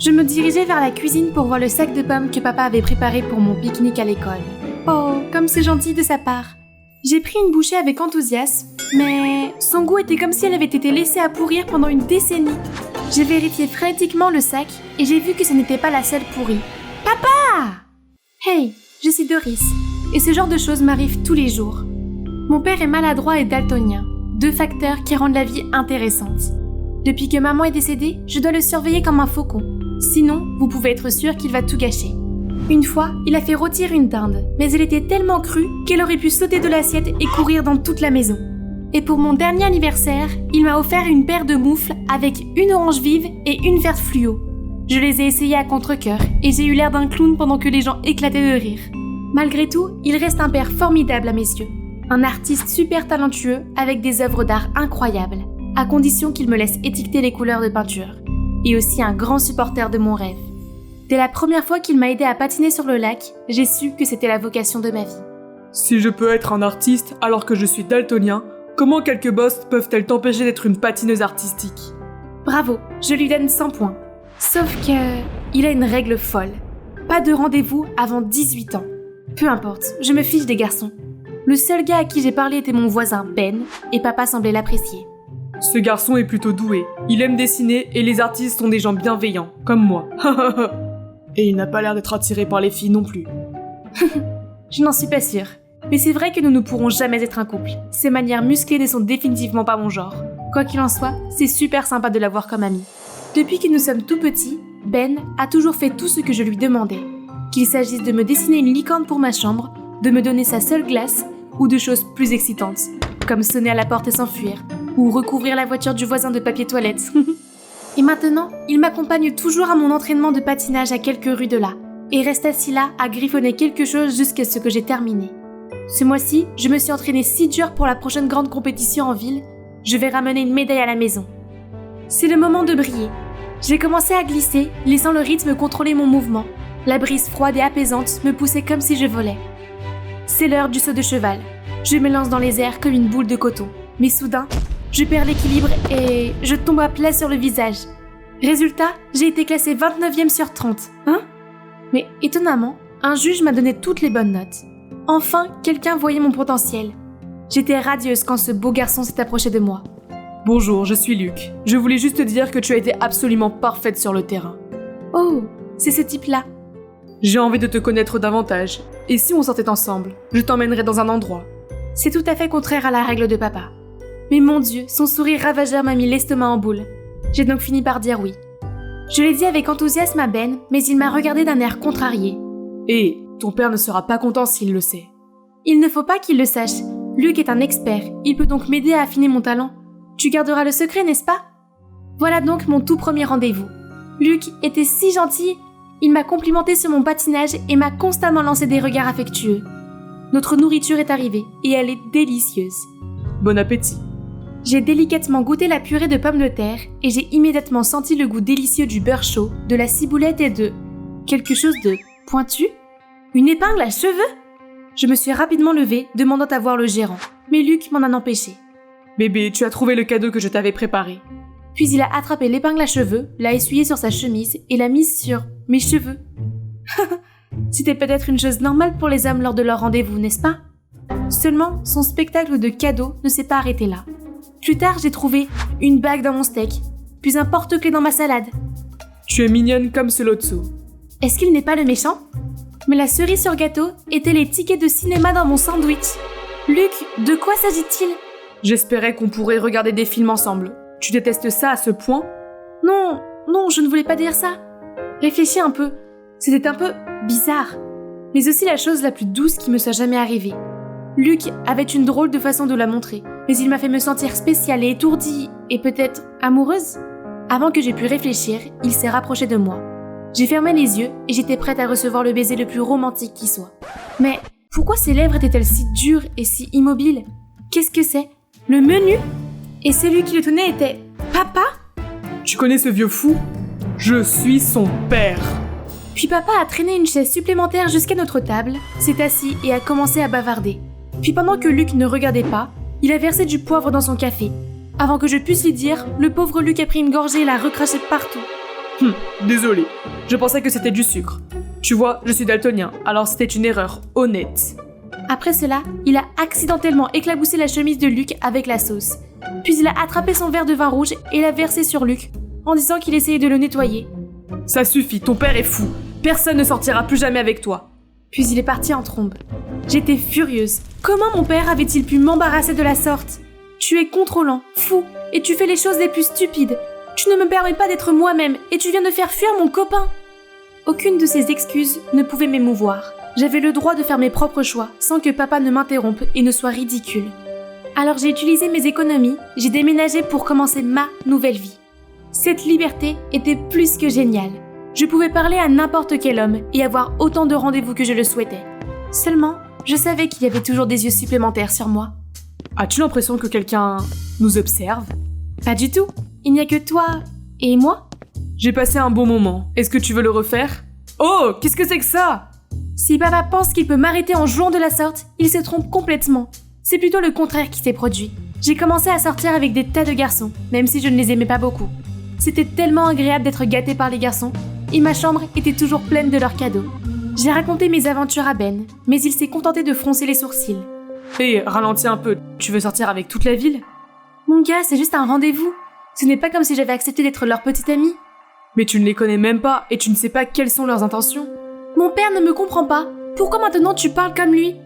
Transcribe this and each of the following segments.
Je me dirigeais vers la cuisine pour voir le sac de pommes que papa avait préparé pour mon pique-nique à l'école. Oh, comme c'est gentil de sa part. J'ai pris une bouchée avec enthousiasme, mais son goût était comme si elle avait été laissée à pourrir pendant une décennie. J'ai vérifié frénétiquement le sac et j'ai vu que ce n'était pas la seule pourrie. Papa! Hey, je suis Doris, et ce genre de choses m'arrive tous les jours. Mon père est maladroit et daltonien, 2 facteurs qui rendent la vie intéressante. Depuis que maman est décédée, je dois le surveiller comme un faucon. Sinon, vous pouvez être sûr qu'il va tout gâcher. Une fois, il a fait rôtir une dinde, mais elle était tellement crue qu'elle aurait pu sauter de l'assiette et courir dans toute la maison. Et pour mon dernier anniversaire, il m'a offert une paire de moufles avec une orange vive et une verte fluo. Je les ai essayées à contre-cœur et j'ai eu l'air d'un clown pendant que les gens éclataient de rire. Malgré tout, il reste un père formidable à mes yeux. Un artiste super talentueux avec des œuvres d'art incroyables, à condition qu'il me laisse étiqueter les couleurs de peinture. Et aussi un grand supporter de mon rêve. Dès la première fois qu'il m'a aidé à patiner sur le lac, j'ai su que c'était la vocation de ma vie. Si je peux être un artiste alors que je suis daltonien, comment quelques bosses peuvent-elles t'empêcher d'être une patineuse artistique ? Bravo, je lui donne 100 points. Sauf que... il a une règle folle. Pas de rendez-vous avant 18 ans. Peu importe, je me fiche des garçons. Le seul gars à qui j'ai parlé était mon voisin Ben, et papa semblait l'apprécier. Ce garçon est plutôt doué. Il aime dessiner et les artistes sont des gens bienveillants, comme moi. Et il n'a pas l'air d'être attiré par les filles non plus. Je n'en suis pas sûre. Mais c'est vrai que nous ne pourrons jamais être un couple. Ses manières musclées ne sont définitivement pas mon genre. Quoi qu'il en soit, c'est super sympa de l'avoir comme ami. Depuis que nous sommes tout petits, Ben a toujours fait tout ce que je lui demandais. Qu'il s'agisse de me dessiner une licorne pour ma chambre, de me donner sa seule glace, ou de choses plus excitantes, comme sonner à la porte et s'enfuir, ou recouvrir la voiture du voisin de papier toilette. Et maintenant, il m'accompagne toujours à mon entraînement de patinage à quelques rues de là, et reste assis là à griffonner quelque chose jusqu'à ce que j'ai terminé. Ce mois-ci, je me suis entraînée si dur pour la prochaine grande compétition en ville, je vais ramener une médaille à la maison. C'est le moment de briller. J'ai commencé à glisser, laissant le rythme contrôler mon mouvement. La brise froide et apaisante me poussait comme si je volais. C'est l'heure du saut de cheval. Je me lance dans les airs comme une boule de coton. Mais soudain, je perds l'équilibre et je tombe à plat sur le visage. Résultat, j'ai été classée 29e sur 30. Mais étonnamment, un juge m'a donné toutes les bonnes notes. Enfin, quelqu'un voyait mon potentiel. J'étais radieuse quand ce beau garçon s'est approché de moi. Bonjour, je suis Luc. Je voulais juste te dire que tu as été absolument parfaite sur le terrain. Oh, c'est ce type-là. J'ai envie de te connaître davantage. Et si on sortait ensemble, je t'emmènerais dans un endroit. C'est tout à fait contraire à la règle de papa. Mais mon Dieu, son sourire ravageur m'a mis l'estomac en boule. J'ai donc fini par dire oui. Je l'ai dit avec enthousiasme à Ben, mais il m'a regardé d'un air contrarié. Et ton père ne sera pas content s'il le sait. Il ne faut pas qu'il le sache. Luc est un expert, il peut donc m'aider à affiner mon talent. Tu garderas le secret, n'est-ce pas ? Voilà donc mon tout premier rendez-vous. Luc était si gentil, il m'a complimenté sur mon patinage et m'a constamment lancé des regards affectueux. Notre nourriture est arrivée et elle est délicieuse. Bon appétit. J'ai délicatement goûté la purée de pommes de terre et j'ai immédiatement senti le goût délicieux du beurre chaud, de la ciboulette et de... quelque chose de pointu ? Une épingle à cheveux ? Je me suis rapidement levée, demandant à voir le gérant. Mais Luc m'en a empêché. Bébé, tu as trouvé le cadeau que je t'avais préparé. Puis il a attrapé l'épingle à cheveux, l'a essuyée sur sa chemise et l'a mise sur mes cheveux. C'était peut-être une chose normale pour les hommes lors de leur rendez-vous, n'est-ce pas ? Seulement, son spectacle de cadeaux ne s'est pas arrêté là. Plus tard, j'ai trouvé une bague dans mon steak, puis un porte-clés dans ma salade. Tu es mignonne comme ce Lotso. Est-ce qu'il n'est pas le méchant ? Mais la cerise sur gâteau étaient les tickets de cinéma dans mon sandwich. Luc, de quoi s'agit-il ? J'espérais qu'on pourrait regarder des films ensemble. Tu détestes ça à ce point ? Non, je ne voulais pas dire ça. Réfléchis un peu. C'était un peu bizarre. Mais aussi la chose la plus douce qui me soit jamais arrivée. Luc avait une drôle de façon de la montrer, mais il m'a fait me sentir spéciale et étourdie, et peut-être amoureuse. Avant que j'aie pu réfléchir, il s'est rapproché de moi. J'ai fermé les yeux et j'étais prête à recevoir le baiser le plus romantique qui soit. Mais pourquoi ses lèvres étaient-elles si dures et si immobiles ? Qu'est-ce que c'est ? Le menu ? Et celui qui le tenait était... Papa ? Tu connais ce vieux fou ? Je suis son père. Puis papa a traîné une chaise supplémentaire jusqu'à notre table, s'est assis et a commencé à bavarder. Puis pendant que Luc ne regardait pas, il a versé du poivre dans son café. Avant que je puisse lui dire, le pauvre Luc a pris une gorgée et l'a recraché partout. Désolé. Je pensais que c'était du sucre. Tu vois, je suis daltonien, alors c'était une erreur honnête. Après cela, il a accidentellement éclaboussé la chemise de Luc avec la sauce. Puis il a attrapé son verre de vin rouge et l'a versé sur Luc, en disant qu'il essayait de le nettoyer. Ça suffit, ton père est fou. Personne ne sortira plus jamais avec toi. Puis il est parti en trombe. J'étais furieuse. Comment mon père avait-il pu m'embarrasser de la sorte? Tu es contrôlant, fou, et tu fais les choses les plus stupides. Tu ne me permets pas d'être moi-même, et tu viens de faire fuir mon copain. Aucune de ces excuses ne pouvait m'émouvoir. J'avais le droit de faire mes propres choix, sans que papa ne m'interrompe et ne soit ridicule. Alors j'ai utilisé mes économies, j'ai déménagé pour commencer ma nouvelle vie. Cette liberté était plus que géniale. Je pouvais parler à n'importe quel homme et avoir autant de rendez-vous que je le souhaitais. Seulement, je savais qu'il y avait toujours des yeux supplémentaires sur moi. As-tu l'impression que quelqu'un nous observe? Pas du tout. Il n'y a que toi et moi. J'ai passé un bon moment. Est-ce que tu veux le refaire? Oh, qu'est-ce que c'est que ça? Si papa pense qu'il peut m'arrêter en jouant de la sorte, il se trompe complètement. C'est plutôt le contraire qui s'est produit. J'ai commencé à sortir avec des tas de garçons, même si je ne les aimais pas beaucoup. C'était tellement agréable d'être gâtée par les garçons, et ma chambre était toujours pleine de leurs cadeaux. J'ai raconté mes aventures à Ben, mais il s'est contenté de froncer les sourcils. Hé, ralentis un peu. Tu veux sortir avec toute la ville? Mon gars, c'est juste un rendez-vous. Ce n'est pas comme si j'avais accepté d'être leur petite amie. Mais tu ne les connais même pas, et tu ne sais pas quelles sont leurs intentions. Mon père ne me comprend pas. Pourquoi maintenant tu parles comme lui?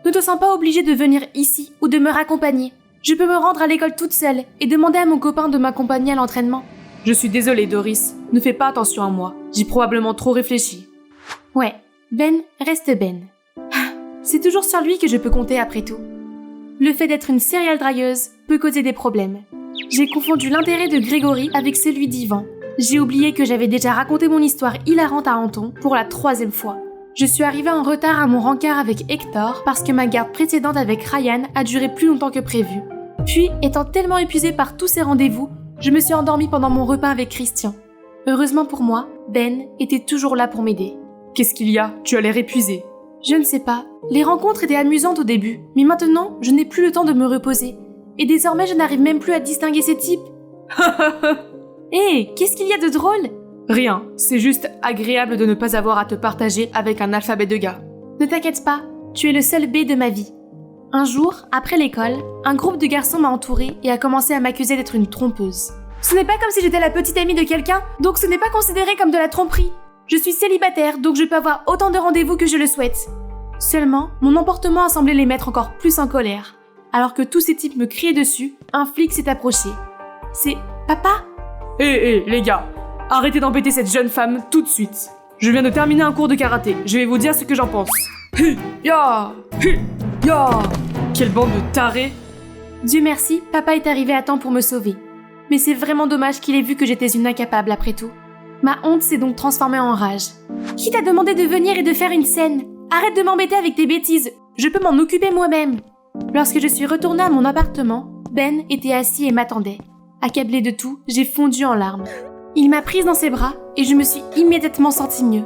Ne te sens pas obligé de venir ici ou de me raccompagner. Je peux me rendre à l'école toute seule et demander à mon copain de m'accompagner à l'entraînement. Je suis désolée, Doris. Ne fais pas attention à moi. J'ai probablement trop réfléchi. Ouais, Ben reste Ben. C'est toujours sur lui que je peux compter après tout. Le fait d'être une serial dragueuse peut causer des problèmes. J'ai confondu l'intérêt de Grégory avec celui d'Ivan. J'ai oublié que j'avais déjà raconté mon histoire hilarante à Anton pour la 3e fois. Je suis arrivée en retard à mon rencard avec Hector parce que ma garde précédente avec Ryan a duré plus longtemps que prévu. Puis, étant tellement épuisée par tous ces rendez-vous, je me suis endormie pendant mon repas avec Christian. Heureusement pour moi, Ben était toujours là pour m'aider. Qu'est-ce qu'il y a? Tu as l'air épuisée. Je ne sais pas. Les rencontres étaient amusantes au début, mais maintenant, je n'ai plus le temps de me reposer. Et désormais, je n'arrive même plus à distinguer ces types. Hé, qu'est-ce qu'il y a de drôle? Rien, c'est juste agréable de ne pas avoir à te partager avec un alphabet de gars. Ne t'inquiète pas, tu es le seul B de ma vie. Un jour, après l'école, un groupe de garçons m'a entourée et a commencé à m'accuser d'être une trompeuse. Ce n'est pas comme si j'étais la petite amie de quelqu'un, donc ce n'est pas considéré comme de la tromperie. Je suis célibataire, donc je peux avoir autant de rendez-vous que je le souhaite. Seulement, mon emportement a semblé les mettre encore plus en colère. Alors que tous ces types me criaient dessus, un flic s'est approché. C'est papa? Hé, les gars, arrêtez d'embêter cette jeune femme tout de suite. Je viens de terminer un cours de karaté, je vais vous dire ce que j'en pense. Ya! Ya! Quelle bande de tarés! Dieu merci, papa est arrivé à temps pour me sauver. Mais c'est vraiment dommage qu'il ait vu que j'étais une incapable après tout. Ma honte s'est donc transformée en rage. Qui t'a demandé de venir et de faire une scène? Arrête de m'embêter avec tes bêtises, je peux m'en occuper moi-même. Lorsque je suis retournée à mon appartement, Ben était assis et m'attendait. Accablée de tout, j'ai fondu en larmes. Il m'a prise dans ses bras et je me suis immédiatement sentie mieux.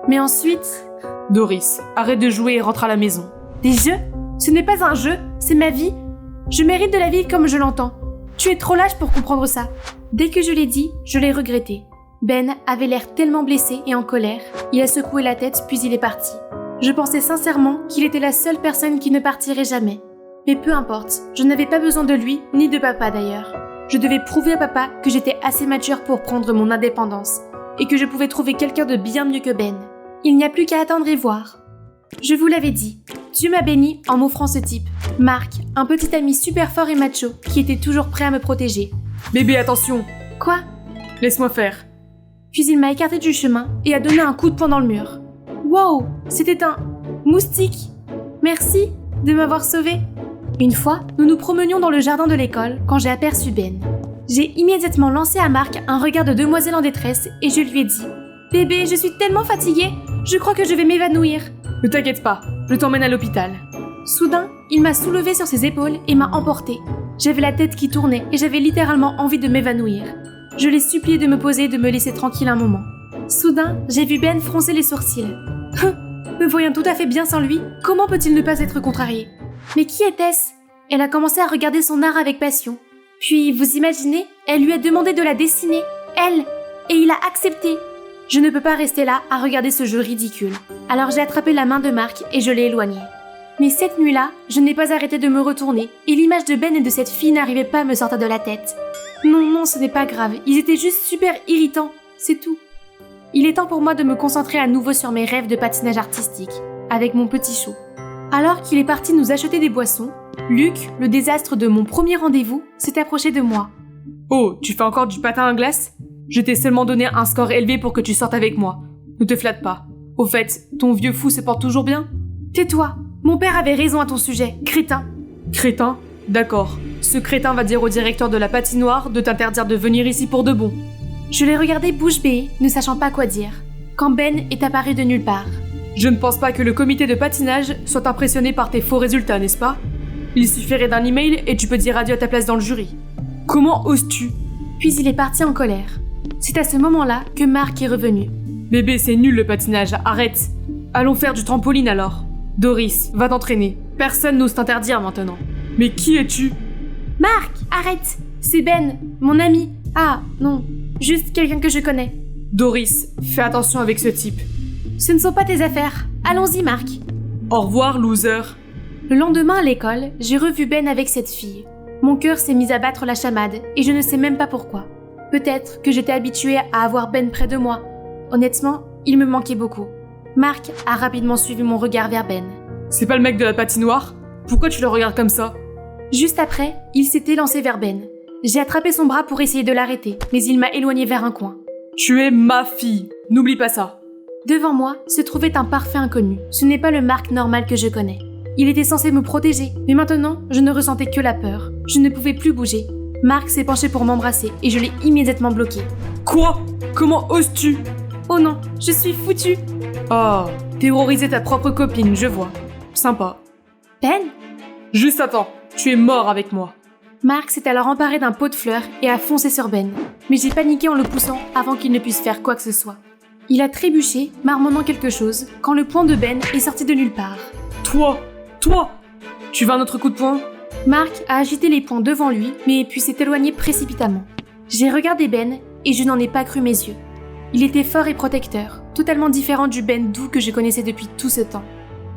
Mais ensuite... Doris, arrête de jouer et rentre à la maison. Des jeux? Ce n'est pas un jeu, c'est ma vie. Je mérite de la vivre comme je l'entends. Tu es trop lâche pour comprendre ça. Dès que je l'ai dit, je l'ai regretté. Ben avait l'air tellement blessé et en colère. Il a secoué la tête puis il est parti. Je pensais sincèrement qu'il était la seule personne qui ne partirait jamais. Mais peu importe, je n'avais pas besoin de lui, ni de papa d'ailleurs. Je devais prouver à papa que j'étais assez mature pour prendre mon indépendance et que je pouvais trouver quelqu'un de bien mieux que Ben. Il n'y a plus qu'à attendre et voir. Je vous l'avais dit, Dieu m'a béni en m'offrant ce type. Marc, un petit ami super fort et macho qui était toujours prêt à me protéger. Bébé, attention! Quoi? Laisse-moi faire. Puis il m'a écarté du chemin et a donné un coup de poing dans le mur. Wow, c'était un moustique. Merci de m'avoir sauvé. Une fois, nous nous promenions dans le jardin de l'école quand j'ai aperçu Ben. J'ai immédiatement lancé à Marc un regard de demoiselle en détresse et je lui ai dit « Bébé, je suis tellement fatiguée, je crois que je vais m'évanouir. » Ne t'inquiète pas, je t'emmène à l'hôpital. Soudain, il m'a soulevée sur ses épaules et m'a emportée. J'avais la tête qui tournait et j'avais littéralement envie de m'évanouir. Je l'ai supplié de me poser et de me laisser tranquille un moment. Soudain, j'ai vu Ben froncer les sourcils. Me voyant tout à fait bien sans lui, comment peut-il ne pas être contrarié? Mais qui était-ce? Elle a commencé à regarder son art avec passion. Puis, vous imaginez, elle lui a demandé de la dessiner. Elle! et il a accepté. Je ne peux pas rester là à regarder ce jeu ridicule. Alors j'ai attrapé la main de Mark et je l'ai éloigné. Mais cette nuit-là, je n'ai pas arrêté de me retourner et l'image de Ben et de cette fille n'arrivait pas à me sortir de la tête. Non, ce n'est pas grave, ils étaient juste super irritants, c'est tout. Il est temps pour moi de me concentrer à nouveau sur mes rêves de patinage artistique, avec mon petit chou. Alors qu'il est parti nous acheter des boissons, Luc, le désastre de mon premier rendez-vous, s'est approché de moi. Oh, tu fais encore du patin à glace? Je t'ai seulement donné un score élevé pour que tu sortes avec moi. Ne te flatte pas. Au fait, ton vieux fou se porte toujours bien? Tais-toi, mon père avait raison à ton sujet, crétin. Crétin? D'accord. Ce crétin va dire au directeur de la patinoire de t'interdire de venir ici pour de bon. Je l'ai regardé bouche bée, ne sachant pas quoi dire, quand Ben est apparu de nulle part. Je ne pense pas que le comité de patinage soit impressionné par tes faux résultats, n'est-ce pas? Il suffirait d'un email et tu peux dire adieu à ta place dans le jury. Comment oses-tu? Puis il est parti en colère. C'est à ce moment-là que Mark est revenu. Bébé, c'est nul le patinage, arrête. Allons faire du trampoline alors. Doris, va t'entraîner. Personne n'ose t'interdire maintenant. Mais qui es-tu? Mark, arrête! C'est Ben, mon ami. Ah, non, juste quelqu'un que je connais. Doris, fais attention avec ce type. Ce ne sont pas tes affaires. Allons-y, Mark. Au revoir, loser. Le lendemain à l'école, j'ai revu Ben avec cette fille. Mon cœur s'est mis à battre la chamade et je ne sais même pas pourquoi. Peut-être que j'étais habituée à avoir Ben près de moi. Honnêtement, il me manquait beaucoup. Mark a rapidement suivi mon regard vers Ben. C'est pas le mec de la patinoire? Pourquoi tu le regardes comme ça? Juste après, il s'était lancé vers Ben. J'ai attrapé son bras pour essayer de l'arrêter, mais il m'a éloigné vers un coin. Tu es ma fille, n'oublie pas ça. Devant moi se trouvait un parfait inconnu. Ce n'est pas le Mark normal que je connais. Il était censé me protéger, mais maintenant, je ne ressentais que la peur. Je ne pouvais plus bouger. Mark s'est penché pour m'embrasser et je l'ai immédiatement bloqué. Quoi? Comment oses-tu? Oh non, je suis foutue. Oh, terroriser ta propre copine, je vois. Sympa. Ben? Juste attends, tu es mort avec moi. Mark s'est alors emparé d'un pot de fleurs et a foncé sur Ben. Mais j'ai paniqué en le poussant avant qu'il ne puisse faire quoi que ce soit. Il a trébuché, marmonnant quelque chose, quand le poing de Ben est sorti de nulle part. Toi! Tu veux un autre coup de poing? Mark a agité les poings devant lui, mais puis s'est éloigné précipitamment. J'ai regardé Ben et je n'en ai pas cru mes yeux. Il était fort et protecteur, totalement différent du Ben doux que je connaissais depuis tout ce temps.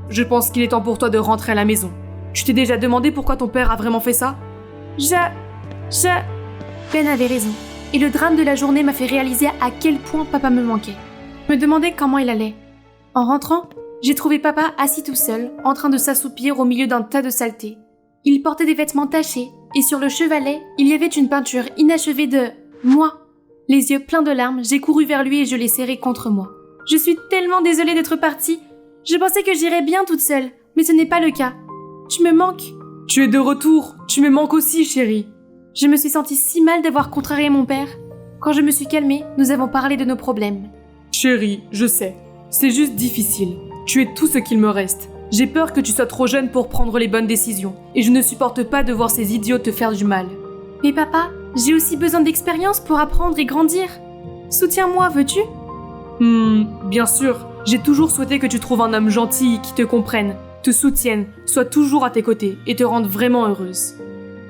Je pense qu'il est temps pour toi de rentrer à la maison. Tu t'es déjà demandé pourquoi ton père a vraiment fait ça? Ben avait raison. Et le drame de la journée m'a fait réaliser à quel point papa me manquait. Je me demandais comment il allait. En rentrant, j'ai trouvé papa assis tout seul, en train de s'assoupir au milieu d'un tas de saletés. Il portait des vêtements tachés, et sur le chevalet, il y avait une peinture inachevée de moi. Les yeux pleins de larmes, j'ai couru vers lui et je l'ai serré contre moi. Je suis tellement désolée d'être partie. Je pensais que j'irais bien toute seule, mais ce n'est pas le cas. Tu me manques. Tu es de retour, tu me manques aussi, chérie. Je me suis sentie si mal d'avoir contrarié mon père. Quand je me suis calmée, nous avons parlé de nos problèmes. Chérie, je sais, c'est juste difficile. Tu es tout ce qu'il me reste. J'ai peur que tu sois trop jeune pour prendre les bonnes décisions, et je ne supporte pas de voir ces idiots te faire du mal. Mais papa, j'ai aussi besoin d'expérience pour apprendre et grandir. Soutiens-moi, veux-tu? Bien sûr. J'ai toujours souhaité que tu trouves un homme gentil qui te comprenne, te soutienne, soit toujours à tes côtés et te rende vraiment heureuse.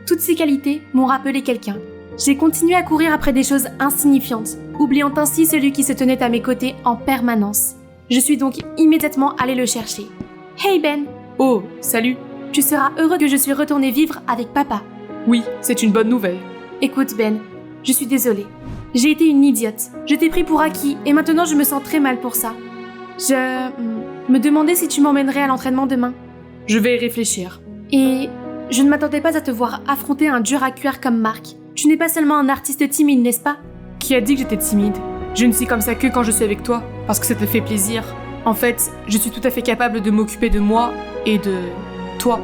Toutes ces qualités m'ont rappelé quelqu'un. J'ai continué à courir après des choses insignifiantes, oubliant ainsi celui qui se tenait à mes côtés en permanence. Je suis donc immédiatement allée le chercher. Hey Ben! Oh, salut! Tu seras heureux que je suis retournée vivre avec papa. Oui, c'est une bonne nouvelle. Écoute Ben, je suis désolée. J'ai été une idiote. Je t'ai pris pour acquis et maintenant je me sens très mal pour ça. Je me demandais si tu m'emmènerais à l'entraînement demain. Je vais y réfléchir. Et je ne m'attendais pas à te voir affronter un dur à cuire comme Mark. Tu n'es pas seulement un artiste timide, n'est-ce pas? Qui a dit que j'étais timide? Je ne suis comme ça que quand je suis avec toi, parce que ça te fait plaisir. En fait, je suis tout à fait capable de m'occuper de moi et de toi.